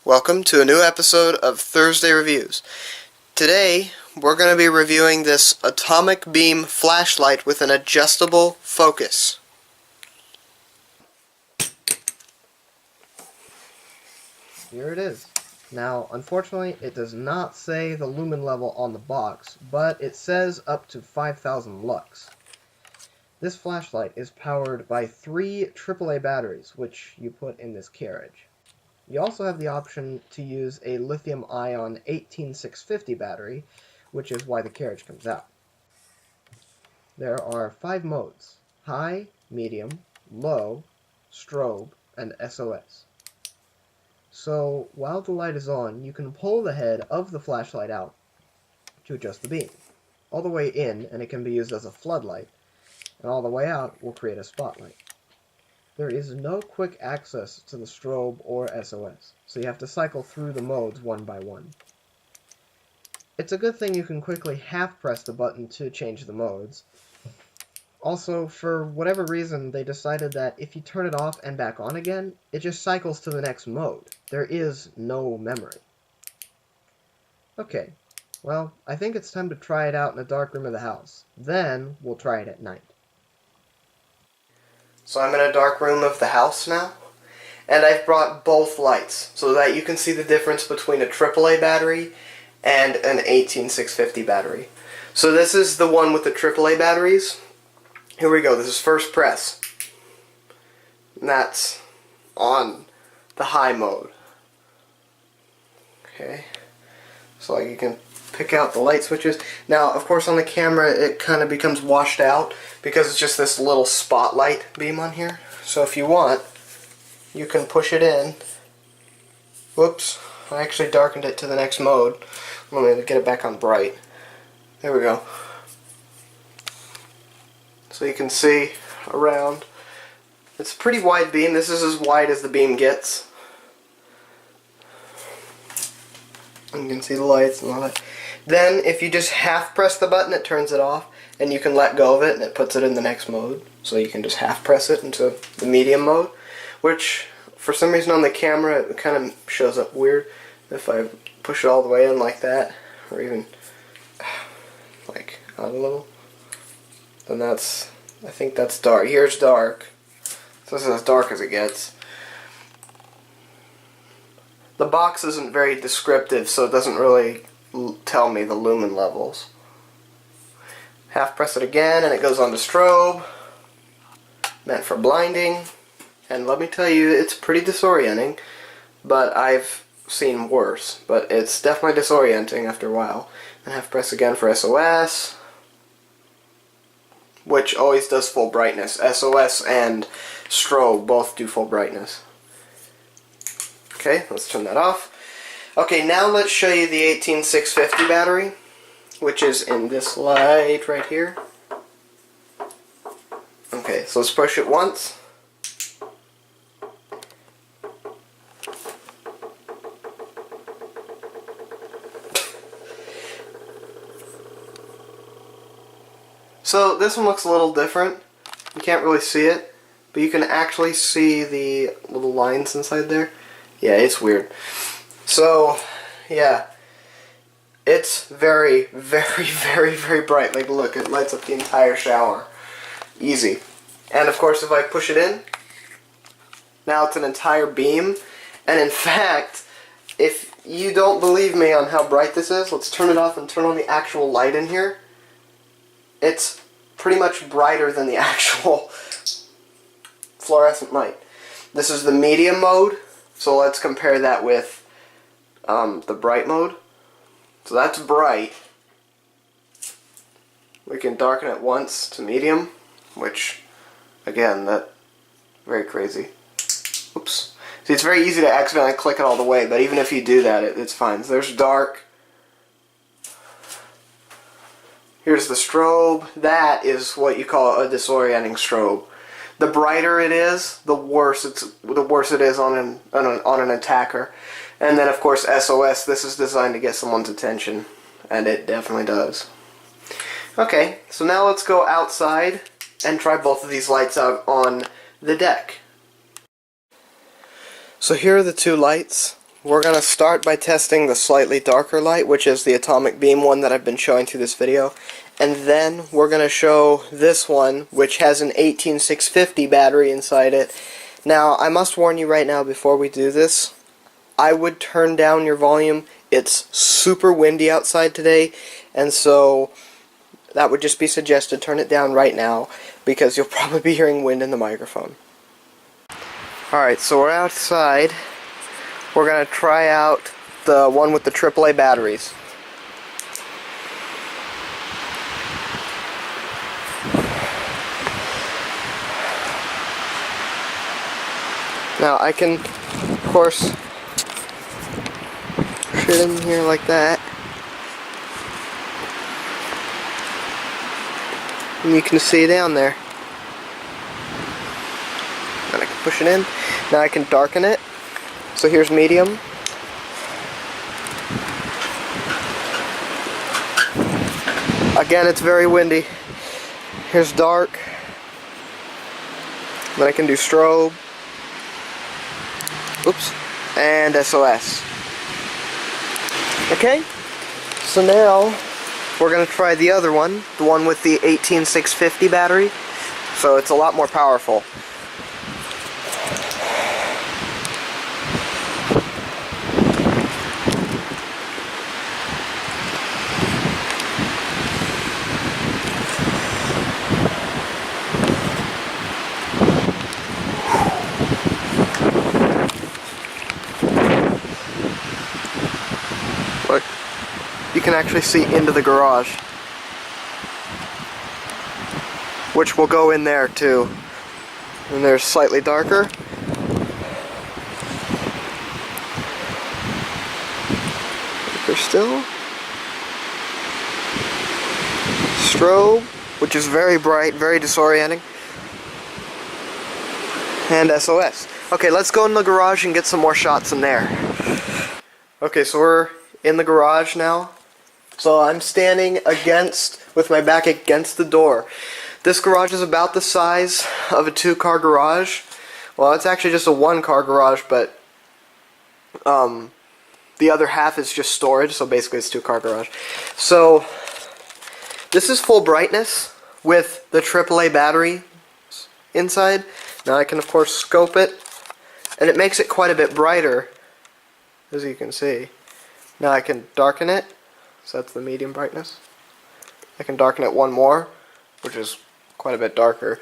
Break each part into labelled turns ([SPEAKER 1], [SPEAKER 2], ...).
[SPEAKER 1] Welcome to a new episode of Thursday Reviews. Today, we're going to be reviewing this atomic beam flashlight with an adjustable focus.
[SPEAKER 2] Here it is. Now, unfortunately, it does not say the lumen level on the box, but it says up to 5,000 lux. This flashlight is powered by 3 AAA batteries, which you put in this carriage. You also have the option to use a lithium-ion 18650 battery, which is why the carriage comes out. There are 5 modes: high, medium, low, strobe, and SOS. So, while the light is on, you can pull the head of the flashlight out to adjust the beam. All the way in, and it can be used as a floodlight, and all the way out will create a spotlight. There is no quick access to the strobe or SOS, so you have to cycle through the modes one by one. It's a good thing you can quickly half-press the button to change the modes. Also, for whatever reason, they decided that if you turn it off and back on again, it just cycles to the next mode. There is no memory. Okay, well, I think it's time to try it out in a dark room of the house. Then, we'll try it at night.
[SPEAKER 1] So I'm in a dark room of the house now, and I've brought both lights so that you can see the difference between a AAA battery and an 18650 battery. So this is the one with the AAA batteries. Here we go, this is first press. And that's on the high mode. Okay, so like you can pick out the light switches. Now, of course, on the camera it kind of becomes washed out because it's just this little spotlight beam on here. So if you want, you can push it in. Whoops, I actually darkened it to the next mode. Let me get it back on bright. There we go. So you can see around. It's a pretty wide beam. This is as wide as the beam gets. And you can see the lights and all that. Then, if you just half press the button, it turns it off, and you can let go of it, and it puts it in the next mode. So you can just half press it into the medium mode, which, for some reason on the camera, it kind of shows up weird. If I push it all the way in like that, or even like out a little, then that's, I think that's dark. Here's dark. So this is as dark as it gets. The box isn't very descriptive, so it doesn't really tell me the lumen levels. Half press it again and it goes on to strobe, meant for blinding, and let me tell you, it's pretty disorienting, but I've seen worse, but it's definitely disorienting after a while. And half press again for SOS, which always does full brightness. SOS and strobe both do full brightness. Okay, let's turn that off. Okay, now let's show you the 18650 battery, which is in this light right here. Okay, so let's push it once. So this one looks a little different. You can't really see it, but you can actually see the little lines inside there. Yeah, it's weird. So, yeah, it's very, very, very, very bright. Like, look, it lights up the entire shower. Easy. And, of course, if I push it in, now it's an entire beam. And, in fact, if you don't believe me on how bright this is, let's turn it off and turn on the actual light in here. It's pretty much brighter than the actual fluorescent light. This is the medium mode. So let's compare that with the bright mode. So that's bright. We can darken it once to medium, which, again, that's very crazy. Oops. See, it's very easy to accidentally click it all the way, but even if you do that, it's fine. So there's dark. Here's the strobe. That is what you call a disorienting strobe. The brighter it is, the worse it is on an attacker. And then, of course, SOS. This is designed to get someone's attention, and it definitely does. Okay, so now let's go outside and try both of these lights out on the deck. So here are the two lights. we're going to start by testing the slightly darker light, which is the atomic beam one that I've been showing through this video. And then we're going to show this one, which has an 18650 battery inside it. Now, I must warn you right now before we do this, I would turn down your volume. It's super windy outside today, and so that would just be suggested. Turn it down right now, because you'll probably be hearing wind in the microphone. Alright, so we're outside. We're going to try out the one with the AAA batteries. Now I can, of course, push it in here like that. And you can see down there. And I can push it in. Now I can darken it. So here's medium. Again, it's very windy. Here's dark. Then I can do strobe. Oops. And SOS. Okay. So now we're going to try the other one, the one with the 18650 battery. So it's a lot more powerful. Look, you can actually see into the garage, which will go in there too. And there's slightly darker. Darker still. Strobe, which is very bright, very disorienting. And SOS. Okay, let's go in the garage and get some more shots in there. Okay, so we're in the garage now. So I'm standing with my back against the door. This garage is about the size of a 2-car garage. Well, it's actually just a 1-car garage, but the other half is just storage, so basically it's a 2-car garage. So this is full brightness with the AAA battery inside. Now I can of course scope it, and it makes it quite a bit brighter, as you can see. Now I can darken it, so that's the medium brightness. I can darken it one more, which is quite a bit darker.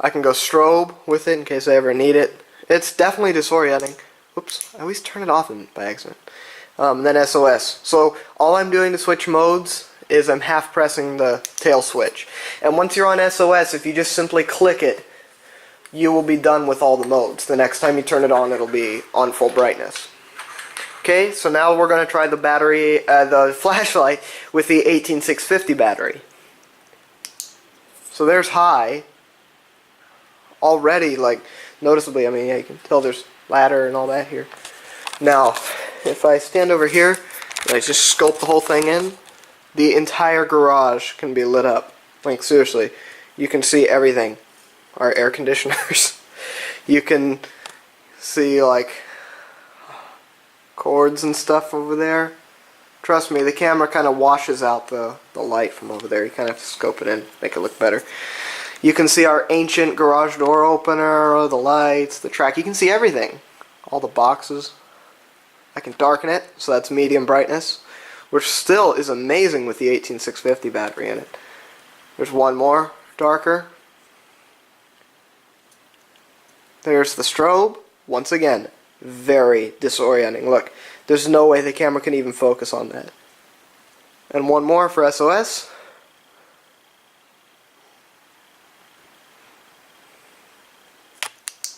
[SPEAKER 1] I can go strobe with it in case I ever need it. It's definitely disorienting. Oops, I always turn it off by accident. Then SOS. So all I'm doing to switch modes is I'm half pressing the tail switch. And once you're on SOS, if you just simply click it, you will be done with all the modes. The next time you turn it on, it'll be on full brightness. Okay, so now we're going to try the flashlight with the 18650 battery. So there's high. Already, like, noticeably, I mean, yeah, you can tell there's ladder and all that here. Now, if I stand over here, and I just sculpt the whole thing in, the entire garage can be lit up. Like, seriously, you can see everything. Our air conditioners. You can see, like, cords and stuff over there. Trust me, the camera kind of washes out the light from over there. You kind of have to scope it in, make it look better. You can see our ancient garage door opener, the lights, the track. You can see everything. All the boxes. I can darken it, so that's medium brightness, which still is amazing with the 18650 battery in it. There's one more, darker. There's the strobe. Once again, very disorienting. Look, there's no way the camera can even focus on that. And one more for SOS.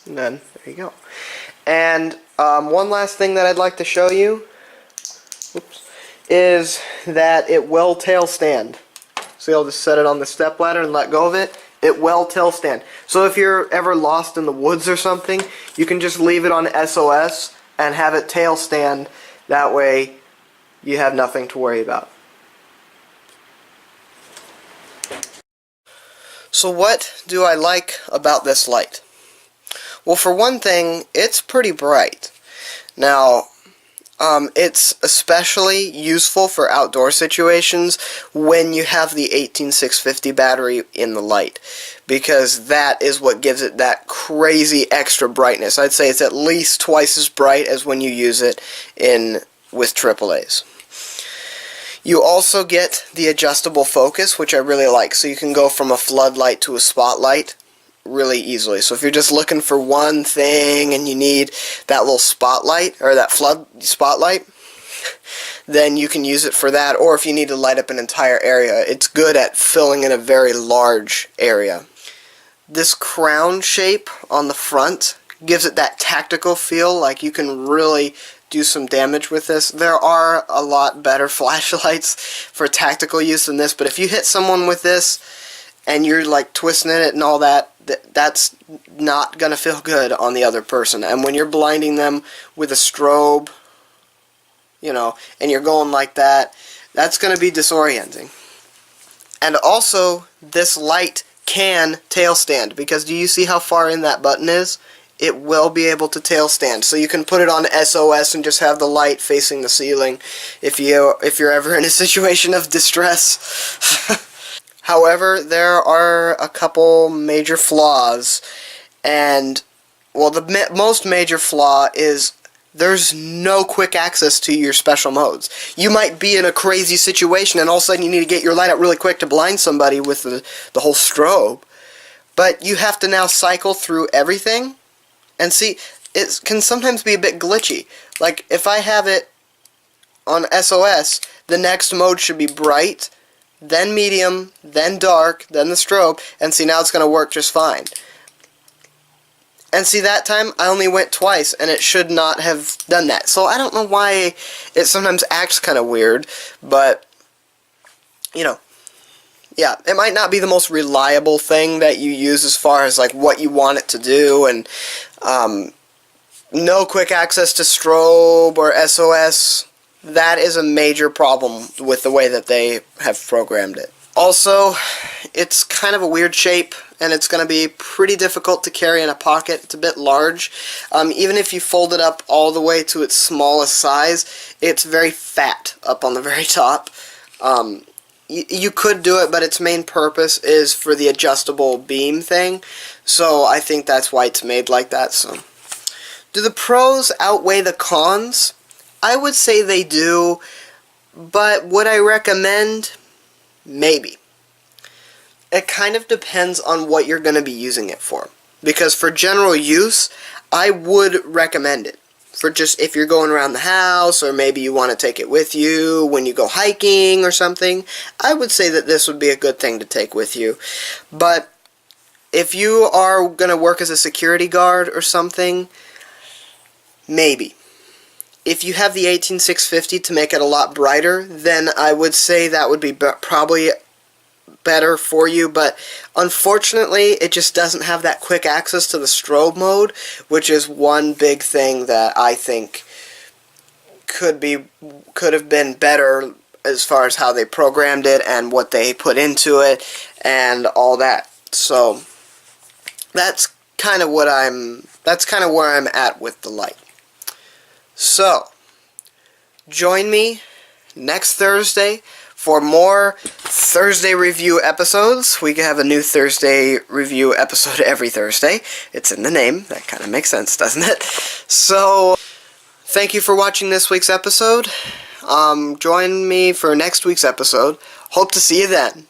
[SPEAKER 1] And then, there you go. And one last thing that I'd like to show you is that it will tail stand. See, I'll just set it on the stepladder and let go of it. It will tail stand. So if you're ever lost in the woods or something, you can just leave it on SOS and have it tail stand. That way you have nothing to worry about. So what do I like about this light? Well, for one thing, it's pretty bright. Now, It's especially useful for outdoor situations when you have the 18650 battery in the light, because that is what gives it that crazy extra brightness. I'd say it's at least twice as bright as when you use it with AAAs. You also get the adjustable focus, which I really like, so you can go from a floodlight to a spotlight really easily. So if you're just looking for one thing and you need that little spotlight, or that flood spotlight, then you can use it for that. Or if you need to light up an entire area, it's good at filling in a very large area. This crown shape on the front gives it that tactical feel, like you can really do some damage with this. There are a lot better flashlights for tactical use than this, but if you hit someone with this and you're like twisting it and all that, that's not gonna feel good on the other person. And when you're blinding them with a strobe, you know, and you're going like that, that's gonna be disorienting. And also, this light can tail stand, because do you see how far in that button is? It will be able to tail stand, so you can put it on SOS and just have the light facing the ceiling if you're ever in a situation of distress. However, there are a couple major flaws, and, well, the most major flaw is there's no quick access to your special modes. You might be in a crazy situation and all of a sudden you need to get your light out really quick to blind somebody with the whole strobe, but you have to now cycle through everything, and see, it can sometimes be a bit glitchy. Like, if I have it on SOS, the next mode should be bright, then medium, then dark, then the strobe, and see, now it's going to work just fine. And see, that time I only went twice, and it should not have done that. So I don't know why it sometimes acts kind of weird, but, you know, yeah, it might not be the most reliable thing that you use as far as like what you want it to do, and no quick access to strobe or SOS. That is a major problem with the way that they have programmed it. Also, it's kind of a weird shape, and it's going to be pretty difficult to carry in a pocket. It's a bit large. Even if you fold it up all the way to its smallest size, it's very fat up on the very top. You could do it, but its main purpose is for the adjustable beam thing, so I think that's why it's made like that. So, do the pros outweigh the cons? I would say they do, but would I recommend? Maybe. It kind of depends on what you're going to be using it for. Because for general use, I would recommend it. For just if you're going around the house, or maybe you want to take it with you when you go hiking or something, I would say that this would be a good thing to take with you. But if you are going to work as a security guard or something, maybe. If you have the 18650 to make it a lot brighter, then I would say that would be probably better for you, but unfortunately it just doesn't have that quick access to the strobe mode, which is one big thing that I think could have been better as far as how they programmed it and what they put into it and all that. So that's kind of where I'm at with the light. So, join me next Thursday for more Thursday review episodes. We have a new Thursday review episode every Thursday. It's in the name. That kind of makes sense, doesn't it? So, thank you for watching this week's episode. Join me for next week's episode. Hope to see you then.